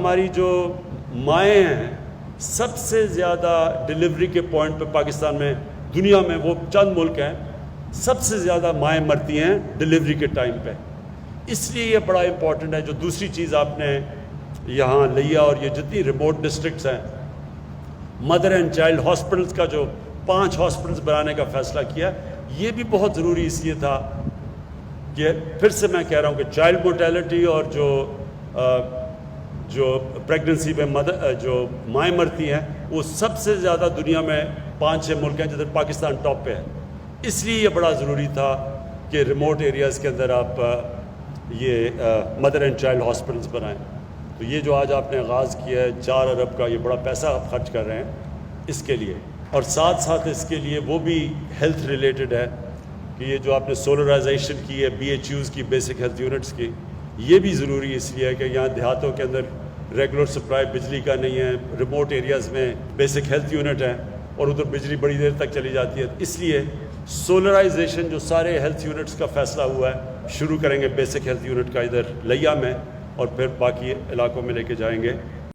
ہماری جو مائیں ہیں سب سے زیادہ ڈیلیوری کے پوائنٹ پہ پاکستان میں، دنیا میں وہ چند ملک ہیں سب سے زیادہ مائیں مرتی ہیں ڈیلیوری کے ٹائم پہ. اس لیے یہ بڑا امپورٹنٹ ہے. جو دوسری چیز آپ نے یہاں لیا اور یہ جتنی ریموٹ ڈسٹرکٹس ہیں، مدر اینڈ چائلڈ ہاسپٹلس کا جو 5 ہاسپٹلس بنانے کا فیصلہ کیا، یہ بھی بہت ضروری اس لیے تھا کہ پھر سے میں کہہ رہا ہوں کہ چائلڈ مورٹیلٹی اور جو پریگننسی میں جو مائیں مرتی ہیں وہ سب سے زیادہ دنیا میں 5-6 ملک ہیں جدھر پاکستان ٹاپ پہ ہے. اس لیے یہ بڑا ضروری تھا کہ ریموٹ ایریاز کے اندر آپ یہ مدر اینڈ چائلڈ ہاسپٹلس بنائیں. تو یہ جو آج آپ نے آغاز کیا ہے 4 ارب کا، یہ بڑا پیسہ آپ خرچ کر رہے ہیں اس کے لیے، اور ساتھ ساتھ اس کے لیے وہ بھی ہیلتھ ریلیٹڈ ہے کہ یہ جو آپ نے سولرائزیشن کی ہے BHUs کی، بیسک ہیلتھ یونٹس کی، یہ بھی ضروری اس لیے ہے کہ یہاں دیہاتوں کے اندر ریگولر سپلائی بجلی کا نہیں ہے، ریموٹ ایریاز میں بیسک ہیلتھ یونٹ ہیں اور ادھر بجلی بڑی دیر تک چلی جاتی ہے. اس لیے سولرائزیشن جو سارے ہیلتھ یونٹس کا فیصلہ ہوا ہے، شروع کریں گے بیسک ہیلتھ یونٹ کا ادھر لیا میں اور پھر باقی علاقوں میں لے کے جائیں گے.